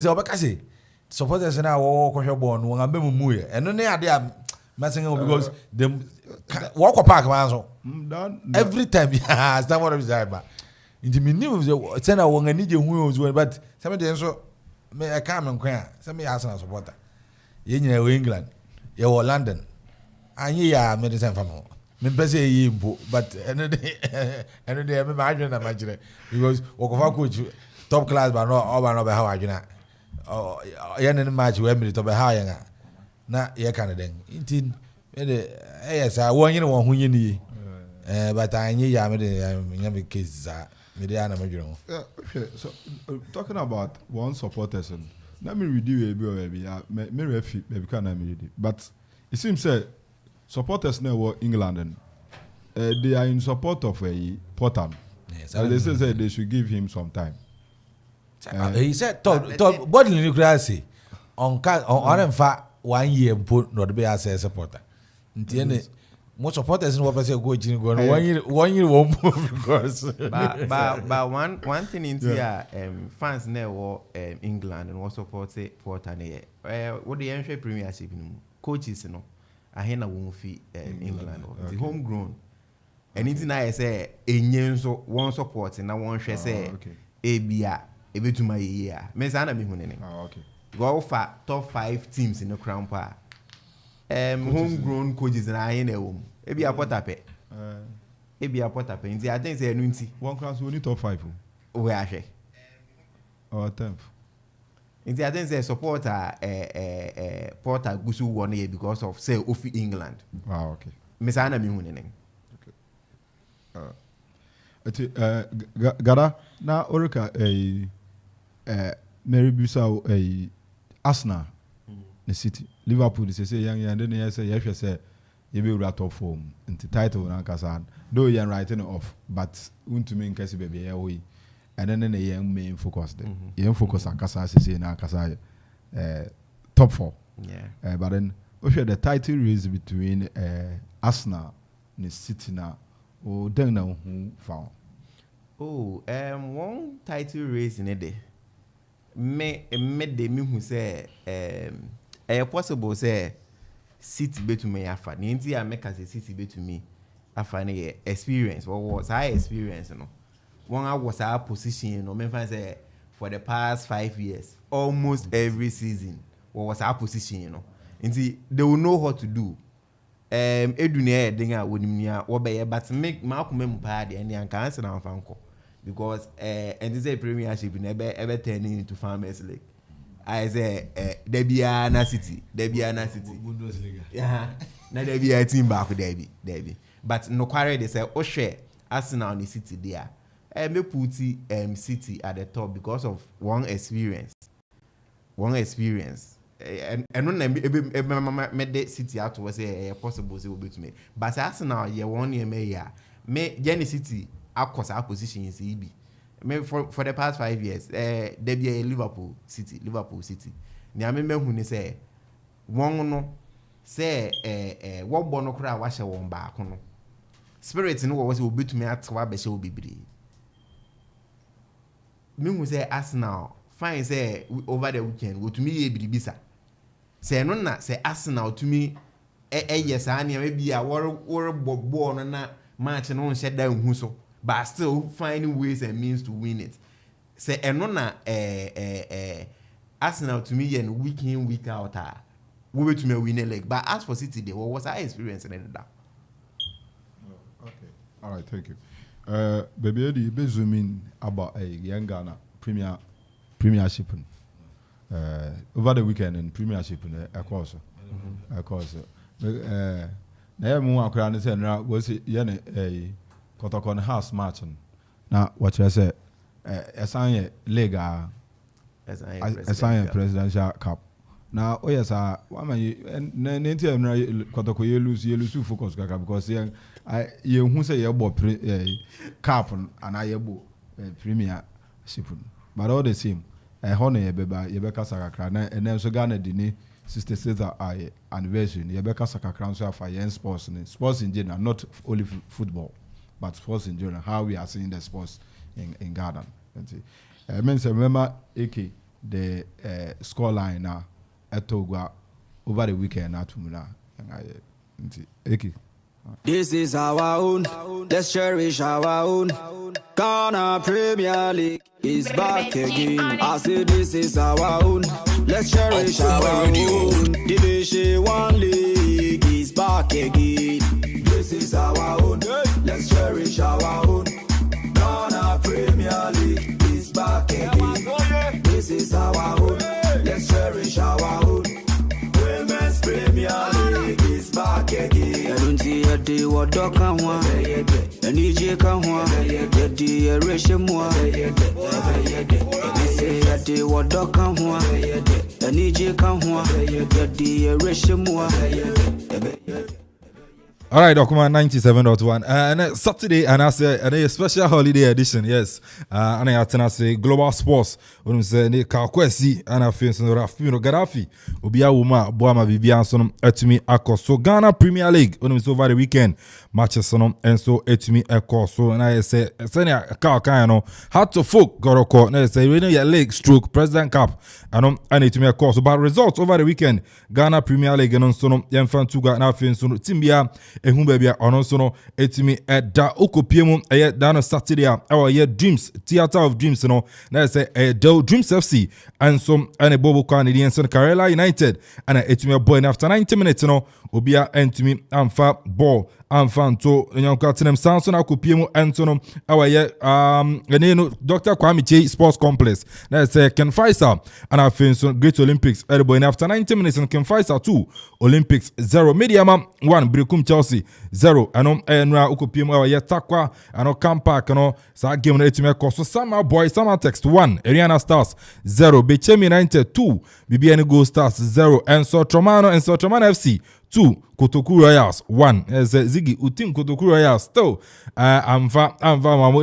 So Obakasi, supporters now walk born when I'm being and no idea messing up because them walk park every time. Yeah, that's what I'm saying. In the minimum, send out one need you, but somebody so may I come and cry. Some Arsenal supporter. You know England, you London, and ye are medicine from home. Me but another day I'm imagining because Okoman coach top class, but not over how I do. Oh, any match we have to be higher. Na ye Canada. Intin, yes, I want you know who you need. But I knew you have a case. Mediana Major. Okay, so talking about one supporters, let me read you a bit. Maybe can I read it? But it seems that supporters now were England and they are in support of a Potter. Yes, they say they should give him some time. He said, "Body nuclear on fact 1 year put not be as a supporter." Most supporters in what I say go 1 year won't move because. But one thing in here, fans now England and what support Porter. What the entry Premiership coaches, you know, I hear no one fee England the homegrown. And it's nice say so one support and I want to say ABA. Ebe to my year. Me sana mi hunene. Okay. Go for top 5 teams in the Crown Pa. Homegrown coaches na aye na wo. Ebi apotape. Ebi apotape. Nti I think say enu nti. One class we need top 5. We ahwe. Or 10th. Nti I think say supporter Porter gusu won here because of say ofi England. Wow, okay. Me sana mi hunene. Okay. Gada na orika Mary Bissau Arsenal the city Liverpool say young then you say you say you be rat of form into title na kasa though you writing off but want to mean case baby we and then the young main focus there young focus akasa say na kasa top 4 yeah but then we the title race between Arsenal and City na o then na who found. Oh, one title race in a day. Me who say possible say City bet to me afa. Ninti I make as a City bet to me afa ne experience. What was I experience? You know, one I was our position. You know, me say for the past 5 years, almost every season, what was our position? You know, ninti they will know what to do. Edunia dinga wonimia obeye but make makume mpade and yan can answer na fanko. Because and this is a Premiership never turning into Farmers League. I say Debiana City. Bundesliga. Yeah. Na Debia team back Debbie. But no quarry they say Oshe Arsenal in the City there. Me put City at the top because of one experience. And when I made the City out was a possible will be to me. But Arsenal ye 1 year me Jenny City across our position in CB. For the past 5 years, there be a Liverpool City. Now me who say one no say what bono cry wash one back no. Spirit no was will be to me at what be will be. Me who say Arsenal fine say over the weekend go to me e bisa. Say no na say Arsenal to me yes anya maybe a war ball na match no shut down who so. But still finding ways and means to win it. Say enona Arsenal to me and week in week out we were to me win a leg. But as for City, what was our experience in that? Okay, all right, thank you. Baby, Eddie, be zooming about a young Ghana Premiership. Over the weekend in Premiership, of course. Now, more around the now was it a Kotokon house match now what you say assign lega assign presidential cup now oh yes one man and Kotoko you lose focus because you who say you bought cup and I bought premiership but all the same honor you beba sakakra and then so Ghana dini 66th anniversary you beka sakakra so for sports in general not only football but sports in general, how we are seeing the sports in Ghana. I mean, remember, AK the score line now at Togo over the weekend at Twumhene. This is our own, let's cherish our own. Ghana Premier League is back again. I say this is our own, let's cherish our own. Division 1 League is back again. This is our own, let's cherish our own. Ghana Premier League is back again. This is our own, let's cherish our own. Women's Premier League is back again. I don't see a day what dog can want. And EJ can want. The day ratio more. Say a day what dog can want. And EJ can want. The day ratio more. All right, Okoman 97.1. And Saturday, and I say, and a special holiday edition, yes. And I say global sports. When we say Karl Kwaysi, and I feel so Rafino Gaddafi, Obia Uma, Boama Bibian, son, Etumi Akos. So Ghana Premier League, when we over the weekend, matches son, and so Etumi Akos. So, and I say, Senia Karl Kayano, had to folk, Goroko, and I say, we know your leg stroke, President Cup, and Etumi Akos. So, but results over the weekend, Ghana Premier League, and on Sono, Yanfantuga, and I feel so Timbia. Ehun baby ono so no etimi da Okopiem da no Saturday our year Dreams Theater of Dreams no na say Del Dreams FC and some and a Bobo Canadian Son Karela United and etimi boy after 90 minutes no obia entimi amfa ball amfanto nyanka tenem Samson Akopiem Antono our year no Dr. Kwaysi Sports Complex na say Ken Faisal and I feel so Great Olympics boy after 90 minutes and Ken Faisal 2 Olympics 0 Mediama 1 Brekum Chelsea 0 ano enra Okopiem our year Takwa ano Campark no sa game na etime koso Sama Boy Sama Text 1 Ariana Stars 0 Bechem United 2 BBN Go Stars 0 and so Tromano FC 2 Kotoku Royals 1 as Ziggy Utim Kotoku Royals still Amva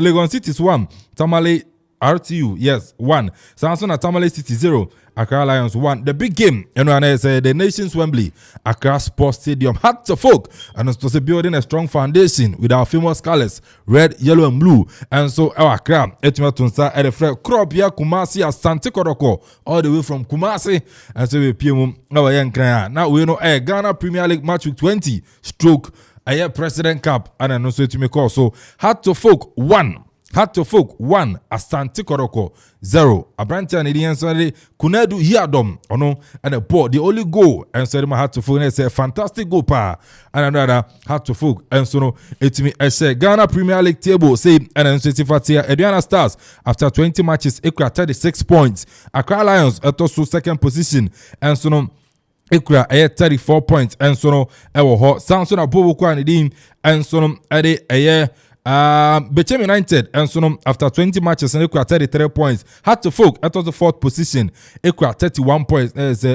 Legon Cities 1 Tamale RTU yes 1 Samson at Tamale City 0 Accra Lions 1 the big game and when I say the nation's Wembley Accra Sports Stadium had to folk and it's to building a strong foundation with our famous colors red yellow and blue and so our Accra Etmatunsa at the Fred Kropia Kumasi Asante Koroko all the way from Kumasi and so we PM our young clan now we know a Ghana Premier League match with 20 stroke a President Cup and I know so to make call so had to folk 1 Asante Koroko 0 Abrante and Indian Sunday Kunedu Hiadom ono and a ball the only goal and so had to folk say fantastic goal pa and another had to folk and so no etimi ese Ghana Premier League table say and so Fatia Aduana Stars after 20 matches equal 36 points Accra Lions at also second position and so no Ekura 34 points and so no ewo ho Samson Abobo kwa nidin and so no ade Bechem United and so after 20 matches and equal 33 points had to folk at the fourth position equal 31 points as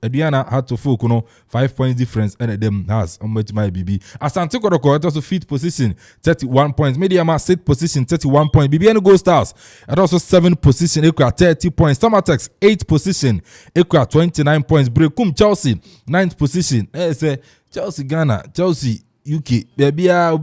Adriana had to folk 5 points difference and them has on my BB Asante Koroko at also fifth position 31 points Mediama sixth position 31 points BBN Gold Stars at also seventh position equal 30 points Tomatex 8th position equal 29 points Brekum Chelsea 9th position Chelsea Ghana Chelsea UK there be a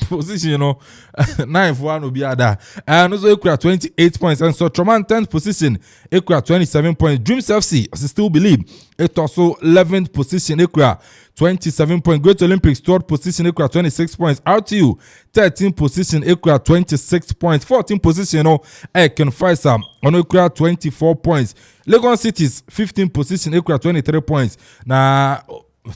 position 9th one will be that and also equal 28 points and so Troman 10th position equal 27 points Dreams FC I still believe it also 11th position equal 27 points Great Olympics 3rd position equal 26 points RTU 13th position equal 26 points 14th position Ken Faisal on equal 24 points Legon Cities 15th position equal 23 points na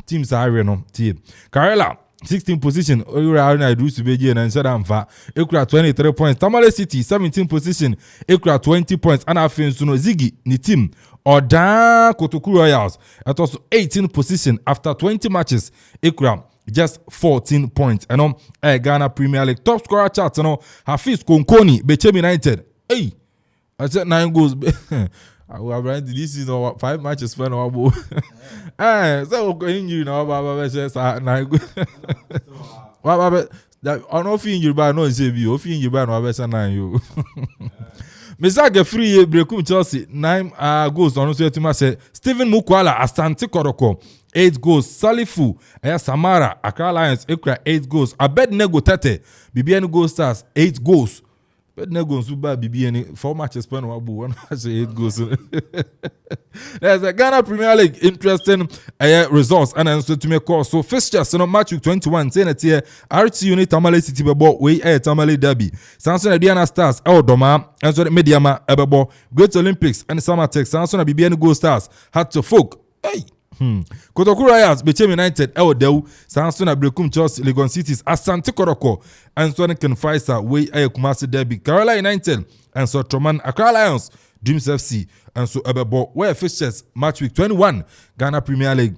teams are team Karela 16th position, Oyura Idris Beji and Shadamfa, equal 23 points. Tamale City, 17th position, equal 20 points. And I feel Suno Ziggy, ni team, or Dan Kotoku Royals, at also 18th position after 20 matches, equal just 14 points. And Ghana Premier League top scorer chart, Hafiz Konkoni, Bechem United. Hey, I said 9 goals. This is 5 matches for no so injury now no injury by no save you injury by no better than you Mr. Free Brekum Chelsea 9 goals on so team say Stephen Mukwala Asante Koroko 8 goals Salifu Samara Accra Lions equal 8 goals Abednego Tete BBN Gold Stars 8 goals But no goes to BB any 4 matches per one actually 8 goals. There's a Ghana Premier League interesting results and also to make call. So fixtures match week 21 saying that here RT Unit Tamale City bebo we Tamale Derby. Samson Diana Stars Doma and so the Mediama ebebo Great Olympics and Summer Tech Samson BBN Go Stars had to folk. Hey. Kotoko Royals became United Dew Samson Abrekum Chelsea Legon Cities Asante Koroko and so can Faisa way Kumasi Derby Kerala United and so Troman Accra Lions Dreams FC and so Ebebo where fixtures match week 21 Ghana Premier League.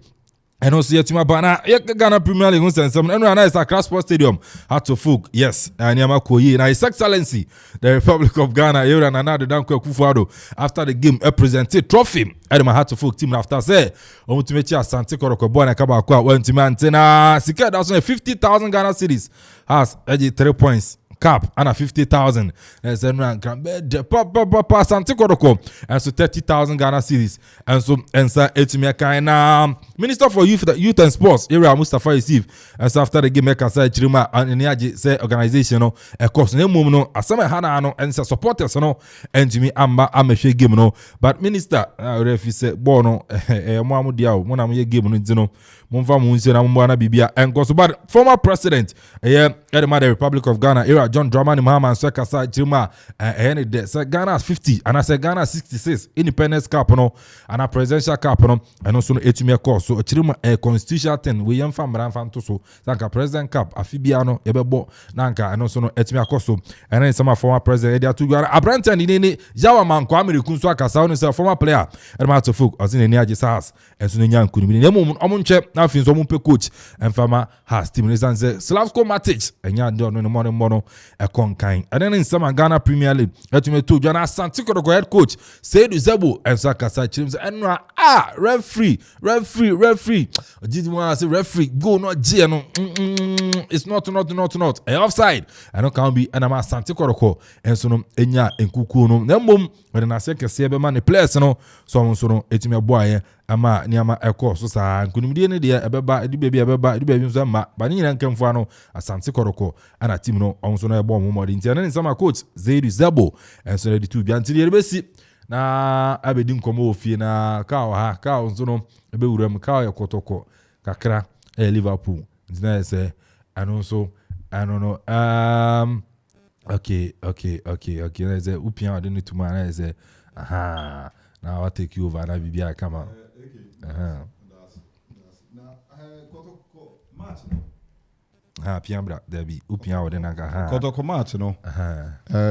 And also yet my banner Ghana Premier League and some and it's Accra Sports Stadium had to folk yes and Yamakoyi and His Excellency the Republic of Ghana here and another Akuffo after the game presented trophy and my had to folk team after say to make Asante Koroko Bona Kabakwa went to Mantena secured 50,000 Ghana cedis has 3 points cap and 50,000 and then Asante Koroko and so 30,000 Ghana cedis and so and Minister for Youth and Sports area Mustafa Yusuf and so after the game make say Chirima and Niaji say organization no e course no mum no asama hana no and say supporters no and me amba amehwe game no but minister refi say ball no mo amudia mo na mo ye game no dino Monfa Munsi na Mwana Bibia and goes but former president the Republic of Ghana era John Dramani Mahama and Swekasa Jima and Ghana 50 and I said Ghana 66 Independence Cup no and a presidential cup no and also etumia course so Chirima a constitutional 10 we young family and so Sanka President Cup Afibiano Ebebo Nanka and also etumia course and then some former president Edia Tugara Abrantan in Jawa Man Kwame Kunso Akasa is a former player and Mato Fuk as in Niaji Sas and Sunan Kunimi Nemo Omunche Fin so mumpe coach and farmer has team and say Slavko Matic and ya don't know morning mono a conking and then in some Ghana Premier League let me to Jana Santico head coach say to Zebu and Sakasa Chims and referee did you want to say referee go not Giano it's not a offside I don't can be and I'm a Santico and so no enya and kukuno then when I say Kasebe man the players no so no etimia boy ama niama eko so sa nkunimdie ne de ebeba edi baby so ma ba ni nyina nkemfo ano Asante Koroko ana team no onso no ebo momodi ntia na nsama coach Zaidu Zabo enso na di tu bia ntili rebesi na abedi nkomo ofie na ka onso no ebe wuram ka yakotoko kakra Liverpool ntina say anonso I don't know okay na say upia ade ni tuma na say aha now I take you over na bibia come on Piambra there be upia odenanga Kotoko match no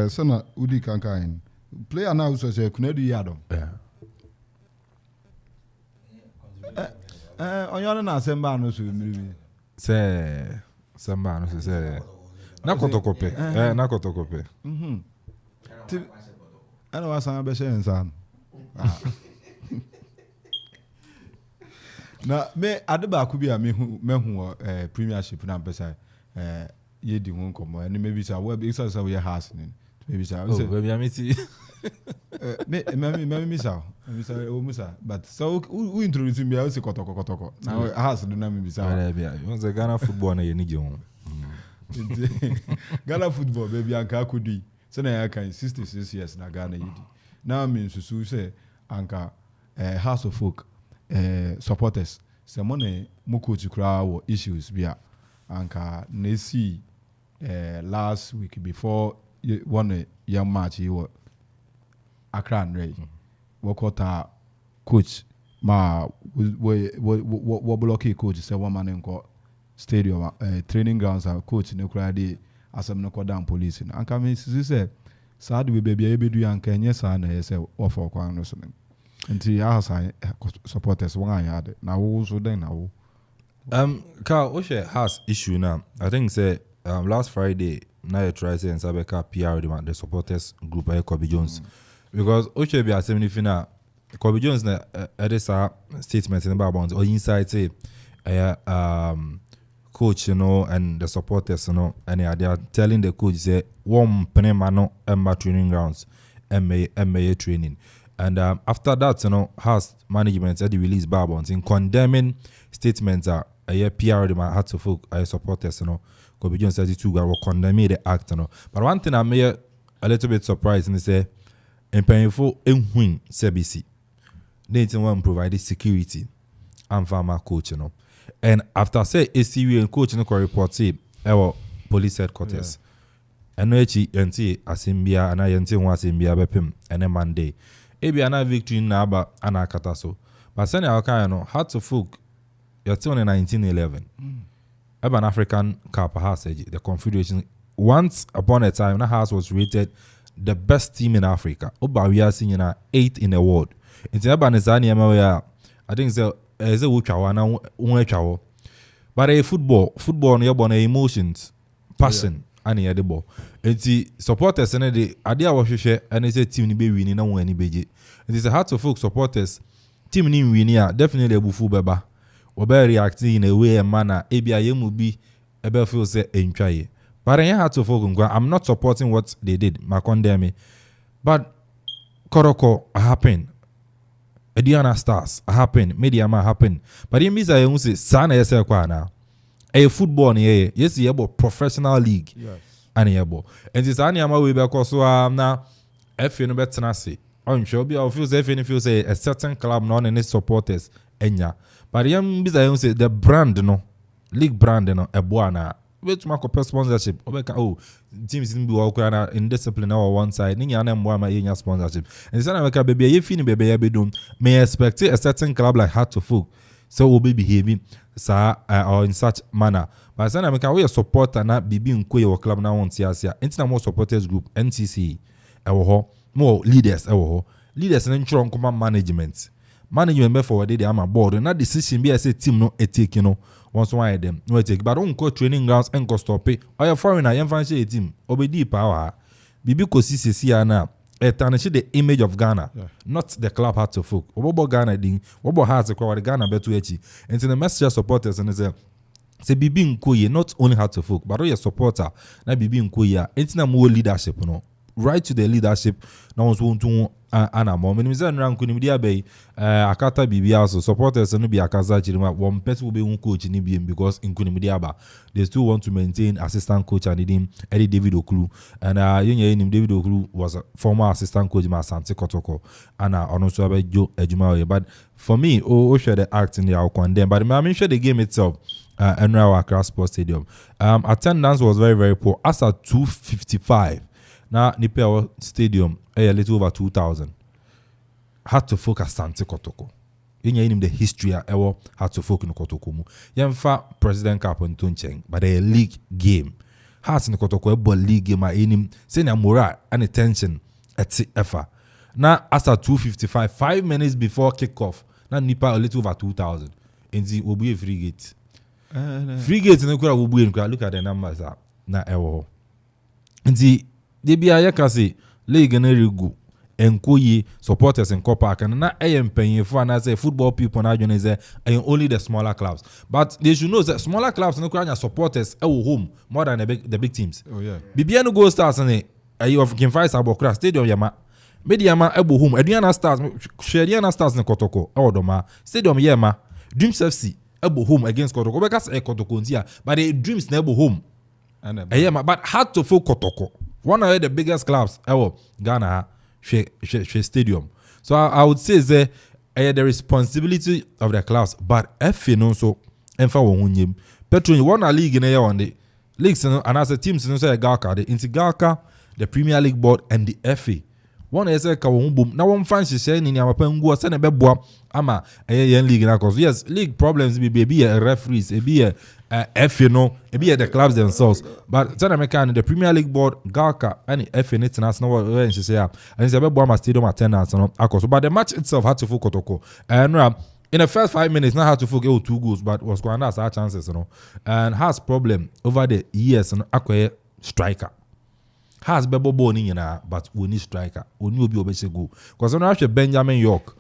sana udi kankan player now so say kunedu yadom onyo na semba no so miri say semba no so say na kotokope na kotokope ana wasanga be shensan na me adeba ku bia mehu premiership na pesa ye di won komo and maybe say we be so we house ni maybe say oh baby amiti me say o musa but so who introduce me I say kotoko na house do na me be say you say Ghana football na ye ni jon Ghana football baby anka akudi so na ya kan 66 years na Ghana yidi now me susu say anka House of Folk supporters say money mo coach kura wo issues bia anka na see last week before one year match he was Accra and Ray wakota coach ma we blocky coach say one man nko stadium training grounds coach ne kura dey asem no ko down police anka me say sad we baby e bedu anka nye sa na say offer kwan no so until ya supporters one had na wo so then na wo Karl Oshe has issue now I think say last Friday now you try say and Sabeka PR the supporters group by Kobe Jones because Oshe be asem ni fina Kobe Jones na edisa statement in about or inside say coach you know and the supporters you know and they are telling the coach say one penema no training grounds MA training. And after that, you know, has management said the release Barbons in condemning statements that a year PR the man had to folk supporters, you know, Kobe Jones said the two guys were condemning the act, you know. But one thing I may a little bit surprised and say in painful in win CBC. They didn't want to provide security and farmer coach, you know. And after say ACU and coach no report say our police headquarters. And no yenti asimbia and I yenti one asimbia bepim and a Monday. Ebi ana victory na aba ana kataso. But send our kind no had to folk you're still in 1911. An African Cup has the Confederation. Once upon a time, that house was rated the best team in Africa. Oba we are seeing 8th in the world. It's about I think it's a uchawa. But a football on your born emotions, passion, and the ball. It's the supporters and the idea was share and it's a team ni be winning na won any beje. It is a hard to folk supporters team ni winning definitely a bufu beba. Obe reacting in a way and manner ebi ayemu bi ebe feel say entwaye. But I had to folk I'm not supporting what they did, my condemn. But Koroko happen. Ediana Stars happen, Mediama happen. But in Misa you say sana yese kwa na. A football ni yes yebo professional league. Yes. Ani yebo. And this ani ama we be so na FA no betena se. On sure be feel say FA feel say a certain club no any supporters enya. But yam Misa you say the brand no league brand no ebo na. Which mark of sponsorship obeka teams in be na indiscipline or one side ni yana mwa ma yenya sponsorship and say na make baby ye fini baby ya bedum may expect a certain club like Heart to Folk so will be behaving or in such manner but say na make we supporter na bibi nkoye wo club na won tiasia entina more supporters group NTC ewo ho more leaders ewo ho leaders na nchoro nkoma management be for they am board na decision be say team no take you know once one of them no take but on go training grounds and go stop it or your foreigner yan fan share team obedi power bibi ko sisi na tarnish the image of Ghana not the club Heart to Folk obobo Ghana din obo Heart kwa Ghana betu echi and the message supporters and say bibi nkoye not only Heart to Folk but your supporter na bibi nkoye entina more leadership no right to the leadership na won so ntu ana mo me nimza nran ko nimdia be akata bibia so supporters no bi akaza chirima one person will be un coach ni bi because in kunimdia ba they still want to maintain assistant coach and him Eddie David Okulu and yin David Okulu was a former assistant coach ma Asante Kotoko and ono so be jo ejuma but for me share the act in the condemn but I share the game itself Enra Accra Sports Stadium attendance was very very poor as at 255 now Nipe Stadium a little over 2,000. Had to focus Asante Kotoko. In the history ever had to focus in Kotoko mu. Yemfa President Cup on Twumhene, but a league game. Has in Kotoko a league game in him saying a moral and attention at effort. Now after 255, 5 minutes before kickoff, now Nipa a little over 2,000. And the will be a free gate. Free gate in the crowd will be in look at the numbers na ever. And the DBI Yakasi league na regu enkoyi supporters in Park and na paying for and say football people na join say only the smaller clubs but they should know that smaller clubs no kwanya supporters home more than the big teams. Oh yeah. Bibia no go stars and you of can fight Abokra stadium yama mediama ebo home Aduana Stars Sheriana Stars in Kotoko odoma stadium yama Dreams FC ebo home against Kotoko because Kotoko ntia but the Dreams na ebo home and but Heart to Folk Kotoko one of the biggest clubs Ghana she stadium. So I would say the responsibility of the clubs, but if you know so enfa wonhim Petro one a league in here one day leagues and as a teams no say Galka the Intigalka the Premier League board and the FA one is a boom now one fan she say ni amapengu say na beboa ama league na cause yes league problems be a referees be a FA no be the clubs themselves but tell me can the Premier League board Galka and FA international when she say and say beboa ma stadium attendance no akoso but the match itself had to full Kotoko and in the first 5 minutes not had to full 2 goals but was going to have chances and has problem over the years and acquire striker has bebo boni but we need striker we need obi go because when I watch Benjamin York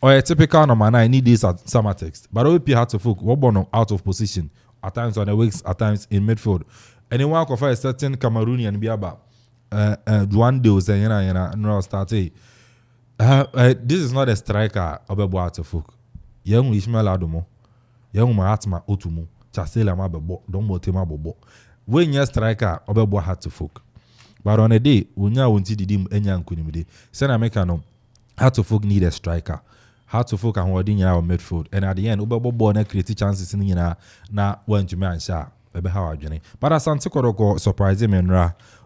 or a typical number 9 need this at summer text but we had to folk what born out of position at times on the wings at times in midfield anyone can find a certain Cameroonian biaba Juan Deus and no start this is not a striker obebo out of folk young Ishmael Adomo young Mahatma Otumu Chasela Mabebo don't botema bobo when you striker obebo had to folk. But on a day, unya won't didim enya nkunimide. Send America no. Akuffo need a striker. Akuffo can hold in your midfield. And at the end, Ubabo na create chances in na went to man sha. Ebe how journey. But Asante Kotoko surprising me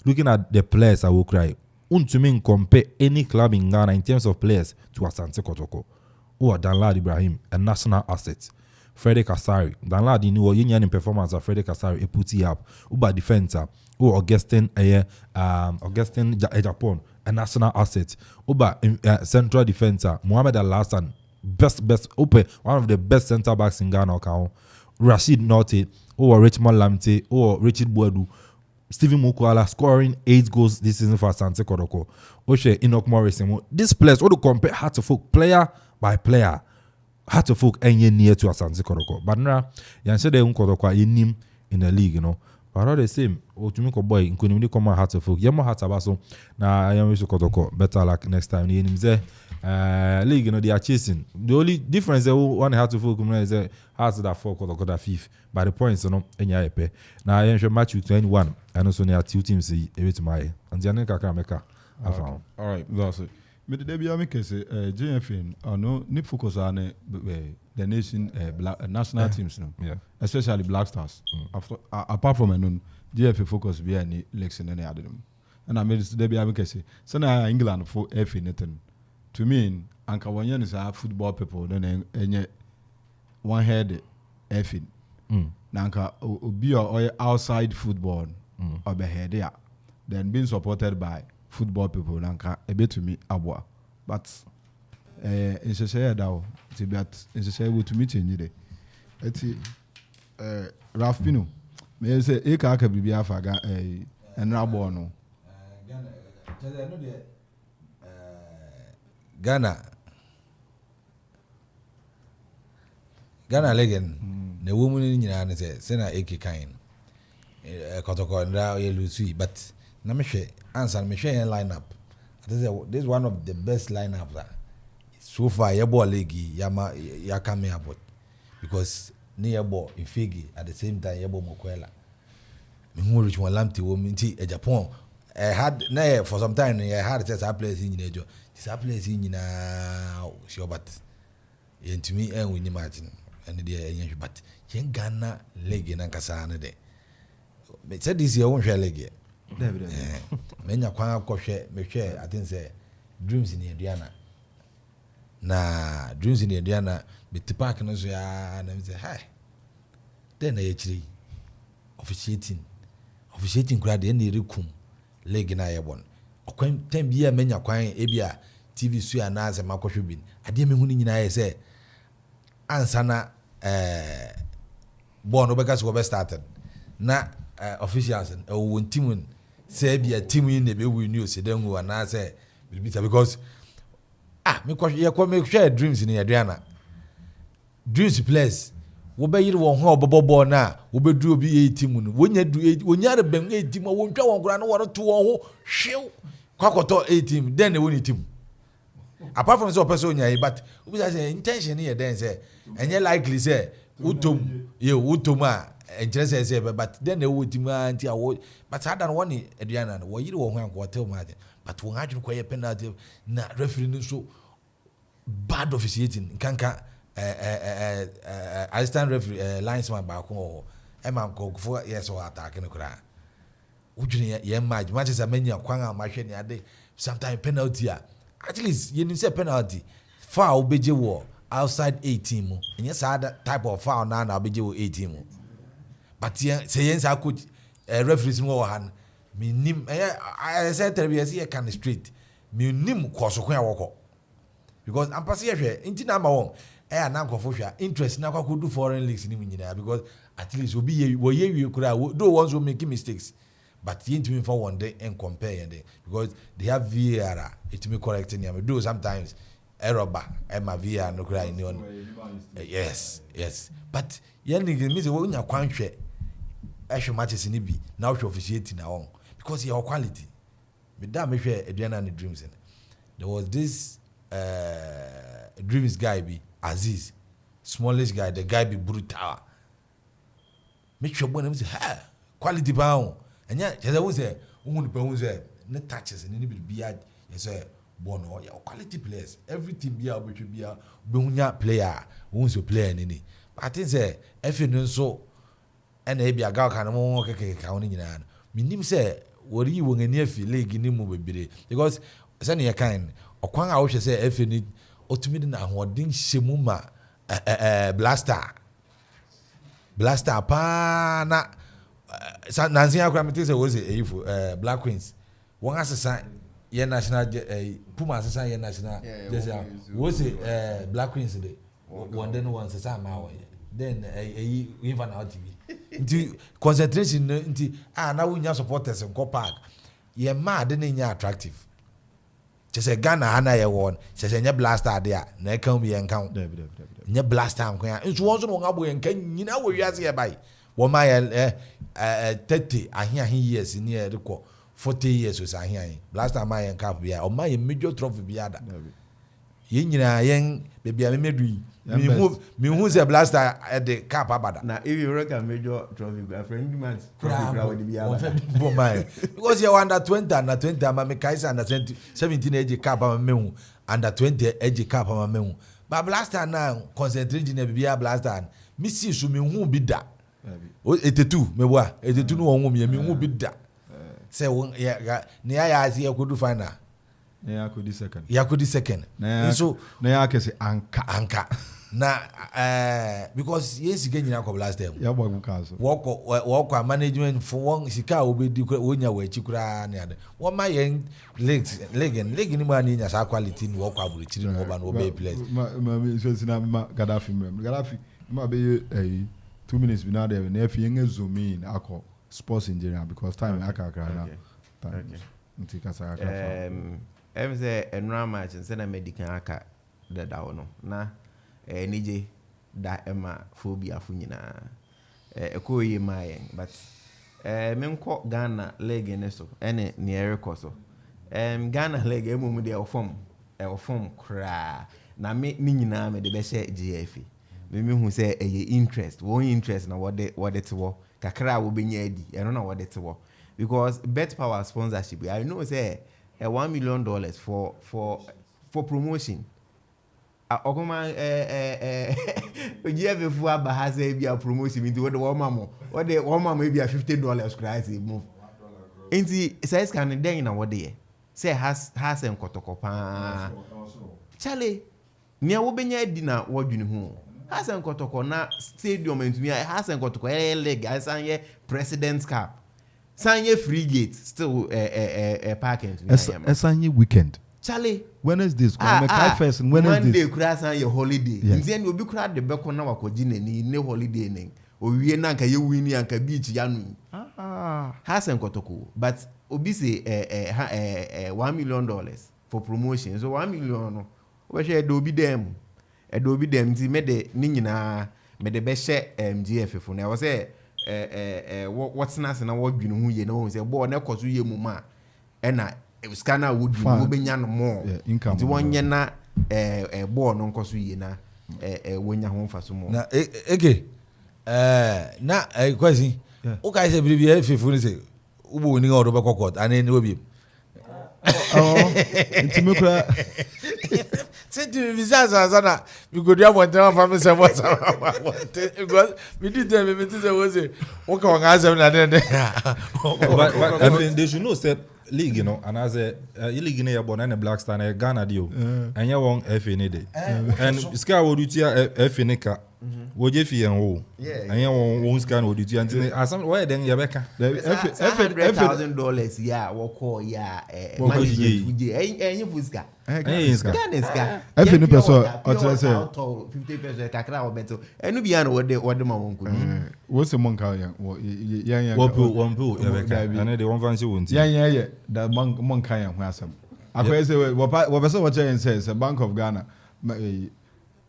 looking at the players I will cry. Untumin compare any club in Ghana in terms of players to Asante Kotoko. Or Danlad Ibrahim, a national asset. Frederick Asari. Danlad in your union performance of Frederick Asari, a putty up. Uba defender. Or Augustine Japan, a national asset. Uba central defender. Mohamed Al-Hassan, best open, one of the best centre backs in Ghana. Rashid Norte, or Richmond Lamte, or Richard Boadu. Stephen Mukwala scoring 8 goals this season for Asante Kotoko. Oshe Enoch Morrison. This players, what to compare Akuffo player by player. Akuffo any near to Asante Kotoko. But now, Yanshe de Kotoko in the league, you know. But all the same, Otumiko boy, including come Akuffo. Yamo Hatabaso. Now I am Kotoko. Better luck next time. League, you know, they are chasing. The only difference is one Akuffo is has that 4 Kotoko that 5th. But the points, you know, any pay. Now I am sure match with 21. And also there are 2 teams every to my and the Kakameka. All right, that's it. But the Debbie say JFN no need focus on the nation national teams no. Yeah. Especially Black Stars. After apart from no JFN focus be any election any other them. And I made Debbie say so now England for F anything. To me anka wanyan is a football people then enye one head F nanka obi or outside football or behead there. Then being supported by football people nanka a bit to me abwa. But in share that to be at in share with to meet you day. It's Ralph Pino. May say Eka Kabi Afaga and Rabono. Ghana legend the woman in Ghana say sena Eke kind Kotoko and Lucy but na me share answer me share lineup. This is one of the best lineups that so far your ball league ya coming about because near ball in Figi at the same time your ball Mokwela. Me who reach one lamti woman a Japan had na for some time I had to place in Nigeria. This place in sure but to me and we imagine and the but yen Ghana leg in Ankasana de. But said this year won't share leg. Menya kwanga kohwe me hwe I think say dreams in Indiana na dreams in Indiana be tipak no so ya na me say hi then na yechiri officiating kura de na rekum leg na yebon okwan tem bia menya kwan ebia TV su ya na ase makohwe bin ade me hu ni nyina ye say ansa na ball no beka so be started na officials won team say be a team in the be we knew say dem go na say because me me share dreams in Adriana dreams players wo be yire won ho obobo na wo be du obi 8 team no wonya du wonya re ben 8 team wo ntwa won kura no wo to won ho hwew kwakoto 8 team then they win team apart from so person nya but we say intention here then say enye likely say utom a interest say but then they would demand but I don't want Adriana wo yire wo ho anko ma but wo haju ko ye penalty na referee so bad officiating kanka assistant referee linesman ba ko e man ko for yes or attack no kra ujuni ye match Manchester mania kwan a ma hwe ne ade sometimes penalty at least you say penalty foul beje wo outside 18 mo enye sad type of foul na beje wo 18 mo but say yen sa coach referees mo han me nim I said tell me say can straight me nim koso ko awoko because am pass here inti number 1 na nkofo hwa interest na kwa do foreign leagues ni nyina because at least obi wo ye kura do ones who make mistakes but you need for one day and compare because they have VAR it me correcting you do sometimes error ba my VAR no kura ni on yes but yen me say wo nya kwanhwe ehwe matches ni bi na wo officiate na on because your quality me da me hwe Adriana and Dreams there was this Dreams guy be Aziz smallest guy the guy be brutal make sure when him say ha quality ba on enya cheze wo say wo ni pa wo say ne touches and anybody be at yes born or quality players everything be able to be a bunya player won't you play any but I think say if you know so and maybe a girl can more counting in an minim say what you won't near feel league in him because send your kind or quang I wish say if you need ultimately now what ding shimuma blaster pa na Nancy Akramete was a Black Queens. One assassin, ye national Puma assassin, ye national. Was it Black Queens today? One then once a time hour. Then even out TV. Concentration now we have supporters in Co Park. Ye mad and attractive. Just a Ghana Hana ye won, says a blaster there, ne come be encounter. Ne blaster, it's one on and can you know where you are here by. One my 30 I hear years in near the 40 years was I hear last time I cap be or my major trophy be other yin baby I made me who's a blaster at the cap abada now if you reckon major trophy a friend man because you're under 20 under 20 I'm a Kaiser under 17 age cap I'm under 20 age cap I'm but blaster now concentrating in a blaster missy so me who be that 82 me wa 82 no won me hu bi da say won ya ne ya asi ya kodu final ne ya kodi second so ne ya kese anka na because yes again nyina ko last time ya boy buka so work management for one sika obedi wonya wa chikura ne ade wo ma yen league ni ma ni nya sa quality ni work aburi chiri no ba no be place ma so sina ma Gaddafi ma be 2 minutes be now there and if you zoom in ako sports engineer because time aka na time ntika sa aka em say enra match say na medical aka da no na nije da ema phobia fu nyina ko yi mayen but menko Ghana league ne so ene ne ereko so Ghana league emu de form kra na me nyina me de be share GF me hu say interest na what it wo kakra wo benya adi eno na what it wo because bet power sponsorship I know say $1 million for promotion Okoman GF fu aba ha say bia promotion into what the one mamo bia $50 cry say move enti says can den na what dey say has enkotokopa chale nia wo benya adi na wodwene hu Hasan Kotoko na stadium and to me Hasan Kotoko leg asanye President's Cup sanye free gate still parking asanye weekend Charlie Wednesdays come make first and Wednesdays Monday kura asanye holiday nzen obi kura de beko na wakoji ne holiday ne owie na nka ye wini anka beach yanu Hasan Kotoko but obi say $1 million for promotion so $1 million no we share do obi dem edobi dem ti me de ni nyina me de be hye GF fo na wo say what's nice na wo dwunu hu ye na wo say bo na koso ye mu ma e na scanner wo dwunu wo benya no mo ti wonye na bo no koso ye na wonya ho mfaso mo na ege na kwasi o kai se biribi e fefu ni se ubo ni odo be kokot ani ni obi intimekura c'est du visage sana we go there one time family say what because we did them me say was o ka wan azem na den but I mean they should know say league you know and as a league na yabo na Black Star na Ghana dio anya won FA ne dey and ska wo dutia FA ne ka wo je fi en wo anya won ska na wo dutia ntine asam why then yabeka $100,000 yeah wo call yeah anya fuska Ghana FA ne person o tell say 50% kakra wo beto enu bia na wo de ma won ko wo se monka yan wo po yabeka and they won fancy won ti yan da monka yan ho asam akwai say wo person wo tell say Bank of Ghana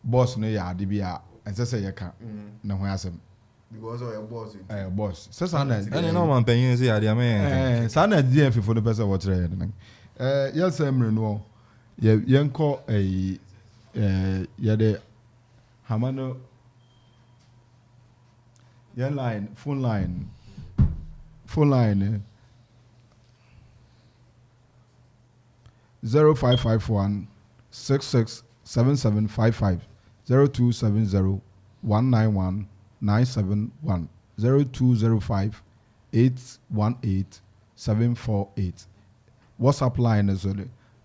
boss no ya ade bia ense say yeka na ho asam because of your boss boss so sana and no man penyin say ade amen sana GF for the person wo tell yan yes emre no yenko yede hamano your phone line 0551 667755 0270 191 971 0205 818 748. WhatsApp line is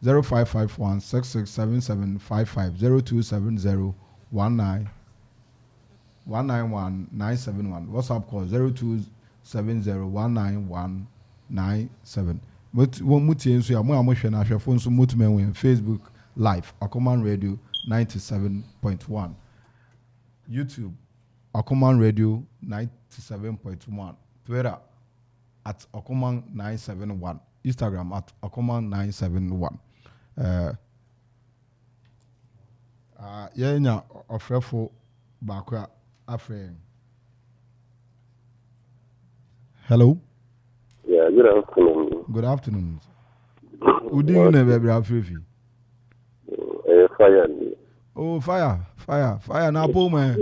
0551 667755 0270 191 971. WhatsApp call 0270 191 97. Muti nso ya mo amohwe na ahwefo nso mutumen wen Facebook live Okoman Radio 97.1, YouTube Okoman Radio 97.1, Twitter at Okoman 971, Instagram at Okoman 971. Yenya ofrefo bakwa afre. Hello. Yeah, good afternoon. Good afternoon. Who do you know, baby? Fire. Oh, fire. Now, poor man.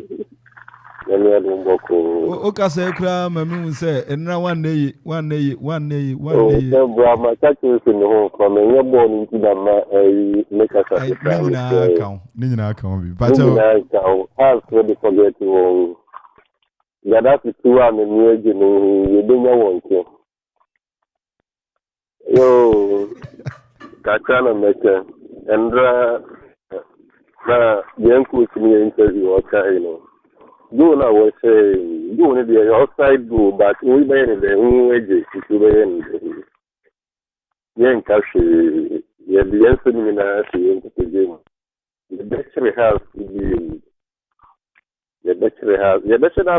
Okay, say, Mammy say, and now one day. Oh, my catches in the home from a born into the make us a Nina account. But I'll forget to that's 2 and you don't want to. Yo, Katana Mecca, and the uncle to me interview, okay, You know, was saying, you want to be outside go, but we buy in the own wages to be in the Yankashi, yeah, the answer in the game. The bachelor house to be the bachelor house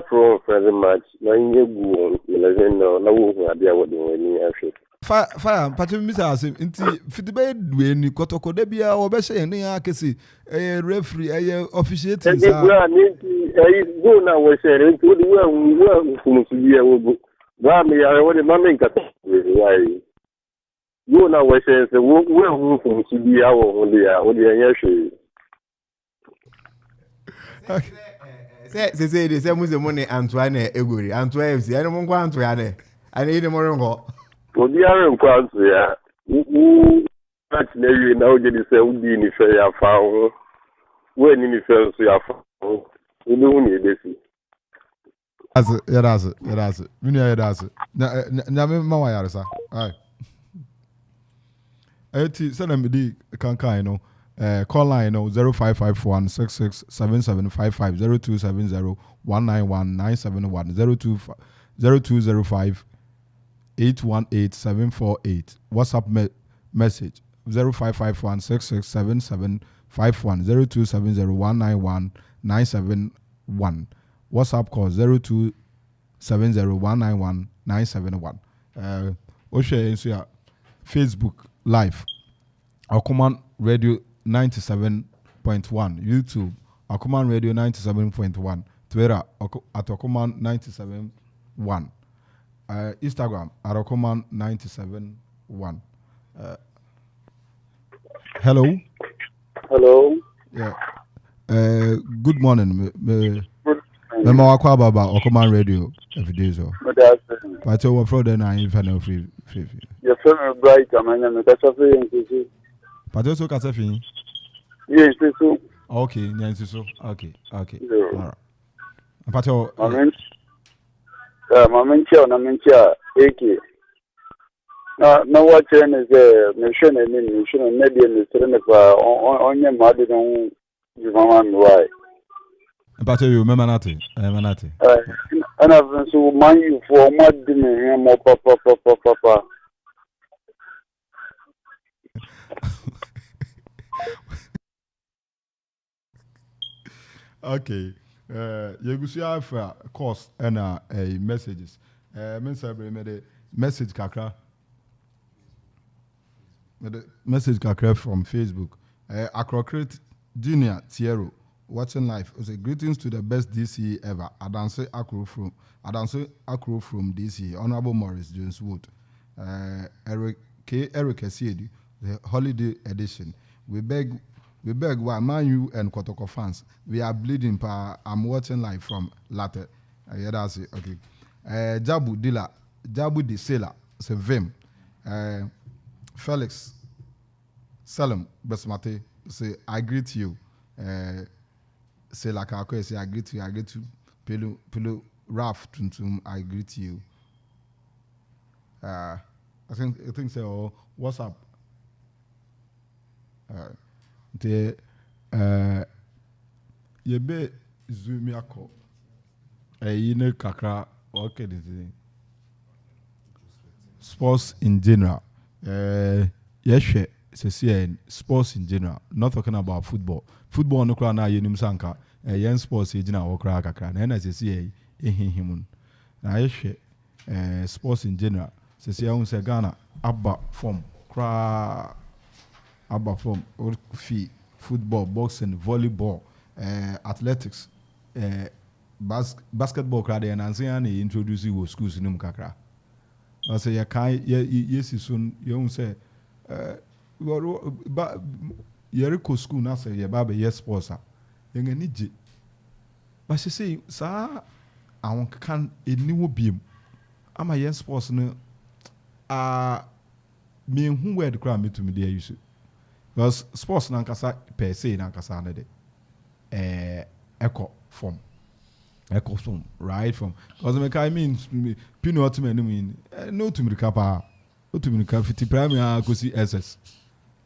for very much. 9 years ago, no, idea what they were actually. Fire, Patrick Misa, inti fitibe dweni kotoko debia obeshe ni akesi referee officiating sa go na we say into the we fumusuye wo ba me ya we ma me nka why go na we say we fumusuye awo ho de anya hwe say muze money Antoine Egori Antoine FC ani mo kwa Antoine ani ni mo rongo Odiare nkwanso ya match na wi na o jedi se udi ni fe ya fa ho we ni fe nso ya fa ho udi hu ni edesi That's mini ya that's na me ma wa yare sa ai eti se na me di kankan no call line no 0551 667755 0270 191 971 0205 818-748. WhatsApp message 0551 667751 0270 191 WhatsApp call 0270 191 971. Oshe into Facebook live Okoman Radio 97.1, YouTube Okoman Radio 97.1, Twitter at Okoman 97.1. Instagram at Okoman 97.1. Hello. Yeah. Good morning. Mema wakwa baba Okoman Radio every day so. But you were Friday night if I know free. Your friend bright amanya me kasa fe yin. But you so kasa fe. Yes, so. Okay, nyansi so. Okay. All right. But you Mamencha, Eki. No, what chain is a mission and maybe in the on your mother don't give on why. But you remember nothing. And I've been so mind you for my dinner, more papa. Okay. You see have course and messages. Made message kakra. Message kakra from Facebook. Akrokret Junior Tiero watching live. It was a greetings to the best DC ever. Adanse Akro from DC. Honorable Morris Jones Wood. Eric Esiedi, the holiday edition. We beg why Man U and Kotoko fans. We are bleeding pa. I'm watching live from Latte. Yeah, that's it. Okay. Jabu Di Sela, c'est Vim. Felix Salam Basmati say I agree to you. Say like I say I agree to you. I agree to Pelu Raf Tuntum. I agree to you. I think so. What's up? You be zoom yako. You kakra okay this is sports in general. Yes, sports in general. Not talking about football. Football no kra na yenim sanka. Yen sports e gina wo kra kakra. Na na say himun. Na yes, sports in general. Say un say Ghana abba form kra abba form fi football, boxing, volleyball, athletics, basketball kra de na say na introduce you schools num kakra. I say yes soon you say Yeriko school na say ye ba yes sports a yen ani je but she say sa awon kan eniwo biem ama yen sports no me hu word kra me to me dey use because sports na nkasa per se na nkasa na de echo from right from because me mean pino ultimate mean no to me kapa o to me ka 50 primary ko si ss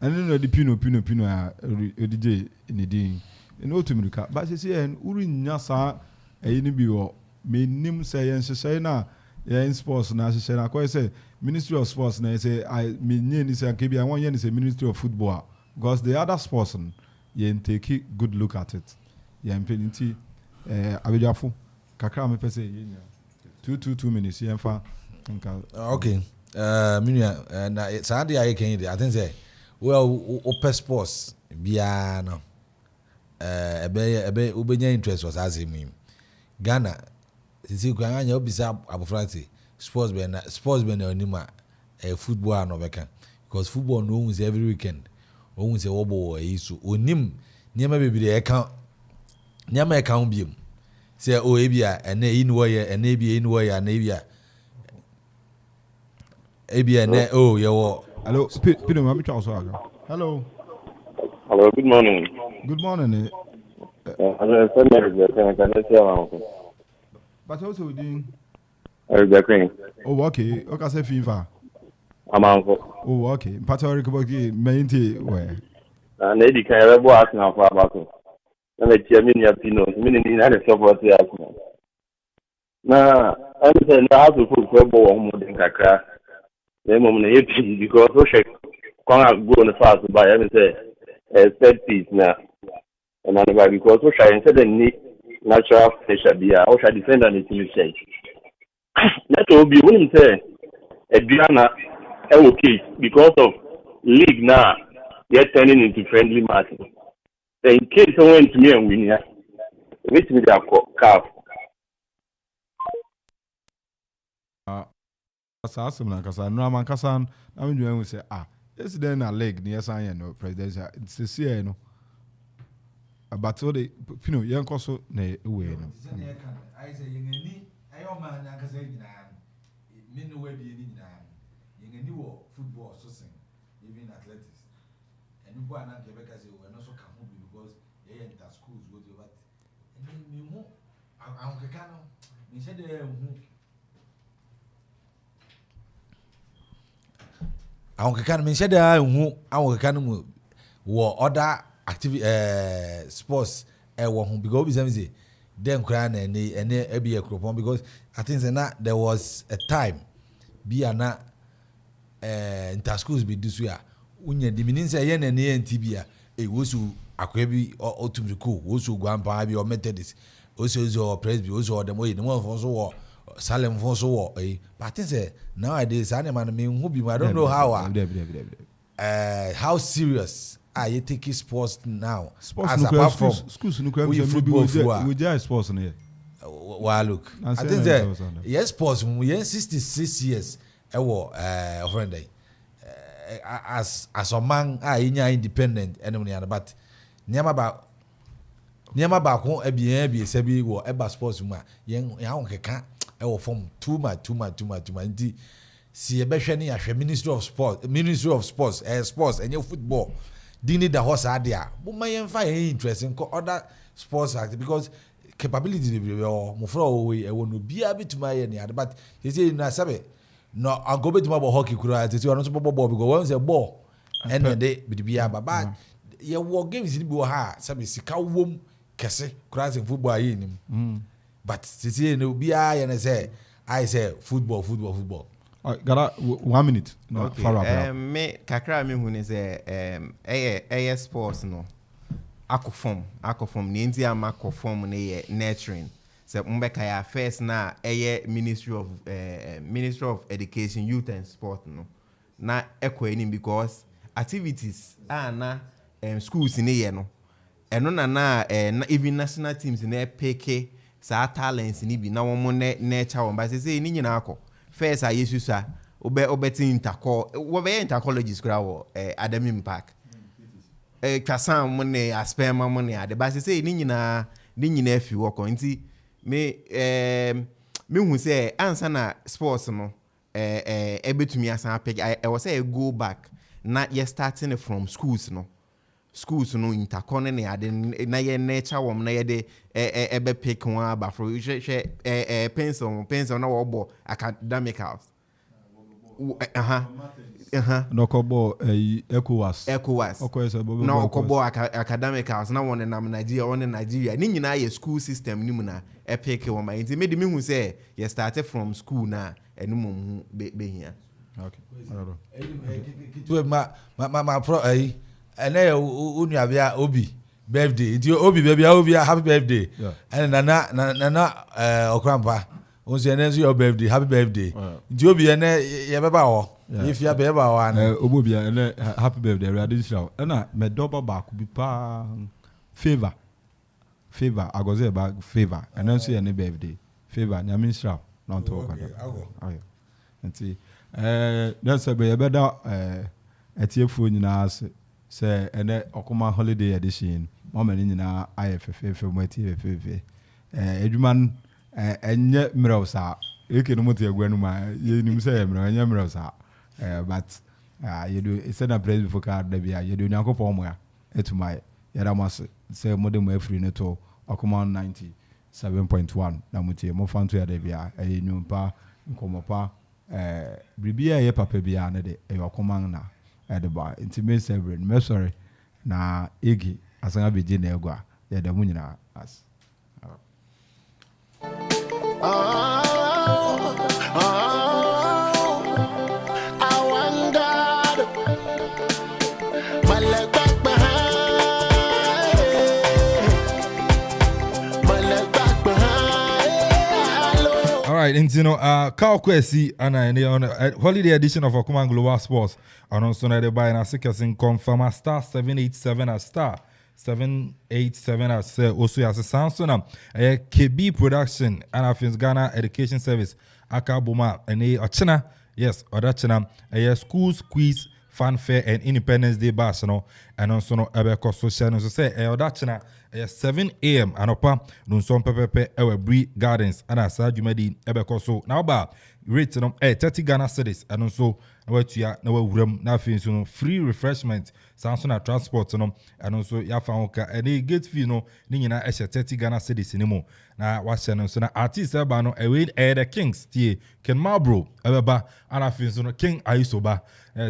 and then the pino DJ in the day no to me ka but say en uri nya sa ni bi wo me nim say yen say na yen sports na say na ko say ministry of sports na say I me ni say ke bi I want yen say ministry of football because the other sports yen take a good look at it yen penalty abejafo kakra me pese yenya 2 minutes yen fa okay minia na Sunday I can I think say well open sports bia no ebe ubenya interest was as him Ghana sisi kwa anya obisa abofrati sports be na onima football no beka because football no wins every weekend o wins e wobo yisu onim niam bebire e kan niam e kan biem say o ebia ene inu ye ene ebia inu ye ene ebia ne oh ye wo hello Pino mami twa so aga hello good morning. Good morning. But also we doing oh okay okay say FIFA Amanfo. Oh okay Patori Koboki mainti where Na edi kan rebo Arsenal for abato. Na me tia mi nia Pino, mi ni na the support Arsenal. Na I say na how to put football on mo den kakra. Na mom na ye because so check kon go on fast by I say third piece na and another because so shy instead of natural pressure be I should defend on the team say. That will be when say Adriana okay because of league now they're turning into friendly matches. So in case someone to me and win here, which me they calf. Asasum na kasa no man kasa na me dwen say yes then na leg near sign no presidential it's see no but so they you know yen koso na we no I say yengani ayo man na kasa nyina me no we bi ni nyina yengani wo football so sing even athletics and you go and get because we no so can because they enter schools go to but me hu an keka no me say dey hu an keka me say dey hu an keka no mu wo other activity sports wo hu because we say then cry na ene ebi Akropong because I think say na there was a time be na inter schools be this way unya di meaning say yen na ntibia wosu akwabi otumriko wosu gwampa bi o methodist wosu presby wosu dem oyi dem won so wo salem fon so wo but I think say nowadays man me who be I don't know how serious you take sports now sports as apart from schools no we football we just sports no well look I think that yes sports we 66 years friend as a man inya independent anyway but niam ba ko ebien se bi wo eba sports mu yen ya won keka e wo form too much nti si ebehwe ne ahwe Ministry of Sports sports and your football dini da horse adia bo ma yen fa interesting ko other sports act because capability dey be mo fro we e wono bia bituma ye ne but you say na sabe no ago bituma bo hockey kura tete ono so ball because one say ball and they bia baba ye wo games ni bi wo ha sabe sika wom kese kura say football ayi nim but tete no bia ye na say I say football. Got 1 minute. No, okay. Me kakra me hu ne say sports no. Akofom ni nti am akofom ne ye nurturing. Say mbeka ya first na Ministry of Education, Youth and Sport no. Na ekweni because activities na schools ne ye no. Eno na even national teams ne peke sa talents ni bi na wo ne cha wo ba say ni nyina akọ first a yesu sa obeti interco wo be intercolleges kura wo Adamim Park kwasan mo ne aspema mo ne ade ba say ni nyina afi wo ko nti me hu say ansa na sports no ebetumi asan apek I was say go back na ye starting from schools no intercon ne ade na ye nature wom na ye de ebe pick one aba for pencil na wo bo academic house no kobo ECOWAS no kobo academic house na won na Nigeria ni nyina ye school system ni mu na pick one ma nti me de me hu say ye started from school na enu mum be hia okay ma pro and then unuabia obi birthday it obi baby obi happy birthday and nana okrampa onse na your birthday happy birthday it obi na ye beba ho if you beba ho na obi na happy birthday ready show na me double back bi pa favor agoze ba favor and then so your birthday favor na mean show not to okay nti that's a be better etiefo nyina ase say ene Okoman holiday edition mama ni nyina IFFF mati FFF edwuman enye mrewsa eke no moti agwanu ma ye nim say mrew enye mrewsa but you do it's na praise before card da bia you do nyankopon mo ya etuma ya da mas say modem afri ne to Okoman 97.1 na moti mo fanto ya da bia nyumpa nkomopa bribia ye papa bia ne de Okoman na edeba intimate severin me sorry na igi asanga beji na egwa ya da munyina as I want God my leg back behind all right and you know Karl Kwaysi and on holiday edition of Okoman Global Sports and also na de buy na sekesin confirm a star 787 a star 787 as also as a Samsung KB production and afins Ghana Education Service akaboma and ochina yes odachina schools quiz fanfare and Independence Day bash no and also no ebeko social no so say odachina 7 a.m. anopa no so pepepe ewe Bree Gardens and asa dwumadi ebeko so now ba rate no 30 Ghana cedis and also na watua na wawuram na afin so no free refreshment Samsung transport no and also ya fa hoka and gate fee no ni nyina 30 Ghana cedis ni mo na wahye no so na artist eba no away the Kings tie Ken Malbro ebeba and afin so no King Aisoba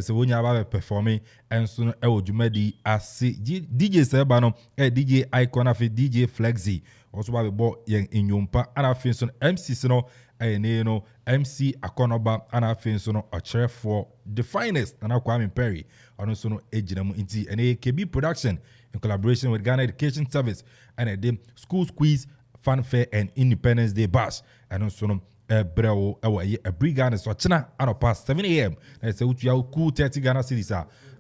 so wonya ba performing and so no ewo dwumadi ase DJ seba no DJ Icon afi DJ Flexi also ba bo yen inyompa and afin so MC no no MC Akonoba and afin so no a for the finest and Kwame Perry and also no ejinamu inti and KB production in collaboration with Ghana Education Service and a schools quiz fanfare and Independence Day bash and also no brewo a Bree Gardens so china and past 7 a.m. and say utu cool 30 Ghana cities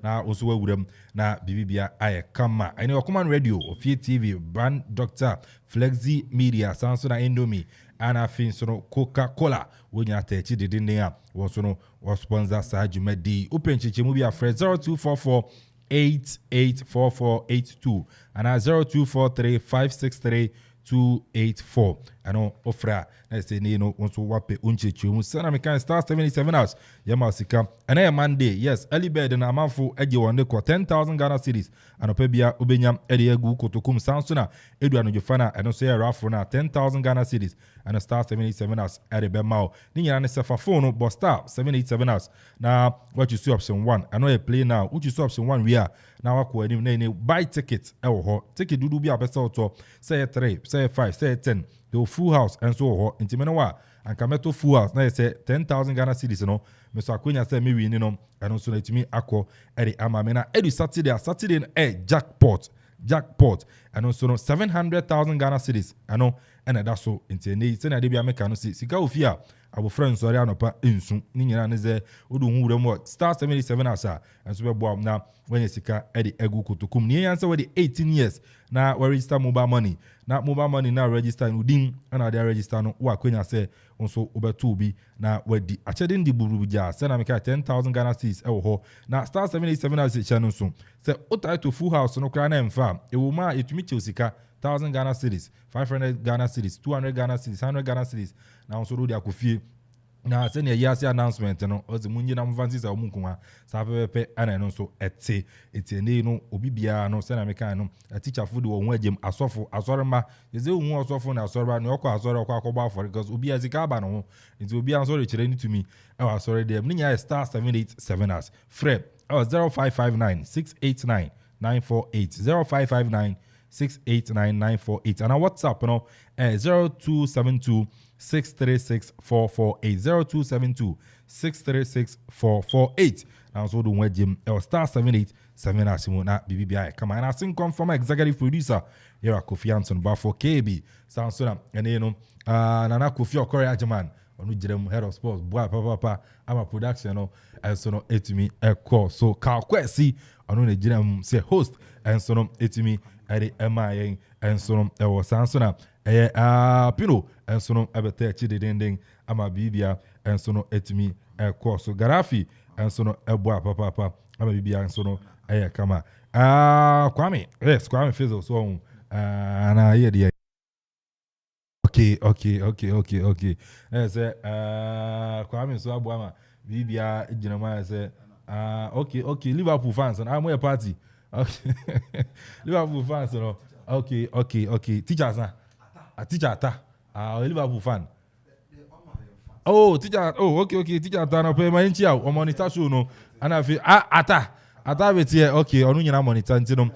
na also wurem na bibibia aye kama and Okoman radio of TV brand Dr. Flexi Media Samsung na Indomie and afin so no Coca-Cola wonya techi de dinne was no was sponsor Sajuma D open chichi mu bia fresh 0244 884482 and 0243 563 284. I know ofra. I say no want to wape unche chumu. Sana me can star 77 hours. Yama sika. And then Monday, yes, early bird and Amanfo eji wande kwa 10,000 Ghana cedis. And opebia ubenyam edi egu kotokum sansuna edu anu jofana and also rafuna 10,000 Ghana cedis and a star 77 hours at the bemao. Ninya ne sefa phone but star 787 hours. Now what you see option 1. I know you play now. What you see option 1 we are now akwa ni buy tickets ho. Ticket dudu bi abesa oto say 3, say 5, say 10. The full house and so ho. Intimeno wa and kameto full house na say 10,000 Ghana cedis no. Mr. Akwenya say me win no and also let me akọ edi amamena edu Saturday jackpot and also no 700,000 Ghana cedis ano and that's so intene say na dey bia make no see sika ofia abo friends sorry anopa ensu ni nyina ne ze odu hu mo star 77 asa and so be boam na when sika edi egu kotokum ni yan say we 18 years na we register mobile money na register udin and they register no wa Akwenya say also obeto bi na wadi achede ndi burubuja say na make 10,000 Ghana cedis ho na star 77 asa channel so say o to full house no kra na emfa e wo ma etumi chelsika 1,000 Ghana cedis, 500 Ghana cedis, 200 Ghana cedis, 100 Ghana cedis. Now so do the Akuffo. Now send a year's announcement, no, as the Munji Namvansis or Munkuma, Sape, and also at say it's a no Obibia, no Senamecano, a teacher food or Wedgem, a sofa, a sorma, is the one sofa, a sorba, no Azora, for because Ubia Zicabano, it will be answered to me. Oh, sorry, the Minia star 787 us. Fred, 0559 689 948 0559 689-948 and our WhatsApp, 0272 636 448 0272 636 448. Now so do we Jim star 787 Asimona BBI. Come on, and I sing come from executive producer here at Kofi Anson bar for KB Sansona and Nana Kofi Okore Ajaman. Onu Jerem head of sports boy papa I'm a production and so no etimi call so Karl Kwaysi onu ne Jerem say host and so no etimi ade MIA and so no e was Sansona Pino and so no ebete chi dending ama bibia and so no etimi call so Garafi and so no boy papa ama bibia and so no kama Kwame Fizzle so na here the Okay. Say Kwame so abuama bibia ejinama say okay Liverpool fans and I'm a party. Okay. Liverpool fans no. Okay. Teachers na. A teacher ata. Liverpool fan. Oh, teacher. Oh, okay. Teacher ata na pay my inchia o monitor show no. Ana fi ata beti okay onu nyina monitor ntino.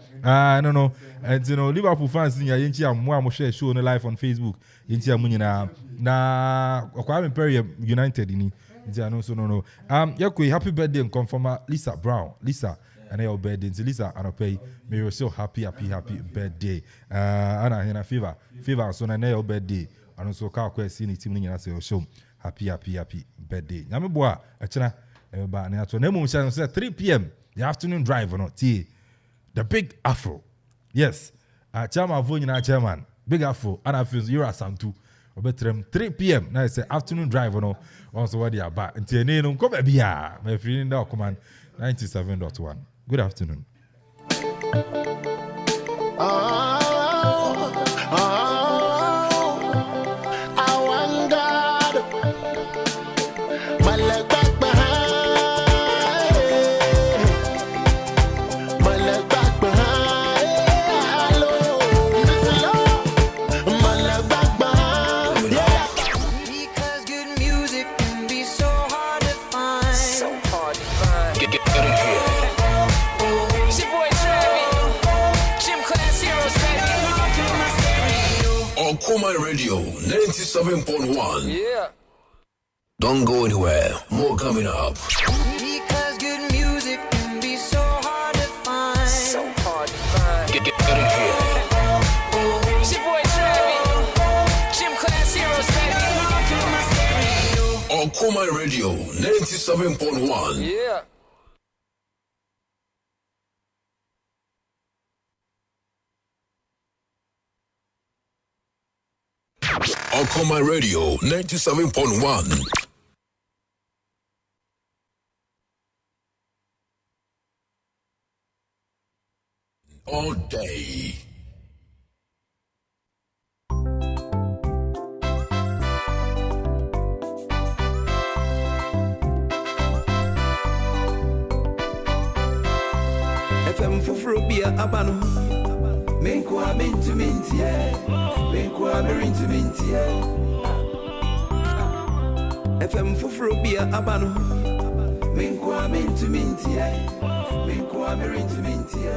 No. And you know Liverpool fans in yinchia mo share show no live on Facebook. Yinchia mu nyina na Okoman Perry United ni. Ntia no so no. Yakwe happy birthday and confirm Lisa Brown. Lisa and your birthday. Lisa and pay may you so happy birthday. Ana hina fever so na your birthday. And also Karl Kwaysi ni team ni nyina say show happy birthday. Nyame boa achina ba na to na mum say 3 p.m. the afternoon drive no tie the big Afro. Yes. Chairman Vonyina chairman Big Afro and I feel you're at Santu. Obetrem 3 p.m. Now it's afternoon drive no. Also what they are back. Until no come be here. My friend Okoman 97.1. Good afternoon. Okoman Radio 97.1. Yeah. Don't go anywhere. More coming up. Because good music can be so hard to find. Get it here. It's your boy Travis. Gym Class Heroes, baby. Okoman Radio 97.1. Yeah. Okoman Radio 97.1. All day. fufro bia abano. Menkwa mintu mintie. Menkwa mirintu mintie. FM fufro bia abano. Menkwa mintu mintie. Menkwa mirintu mintie.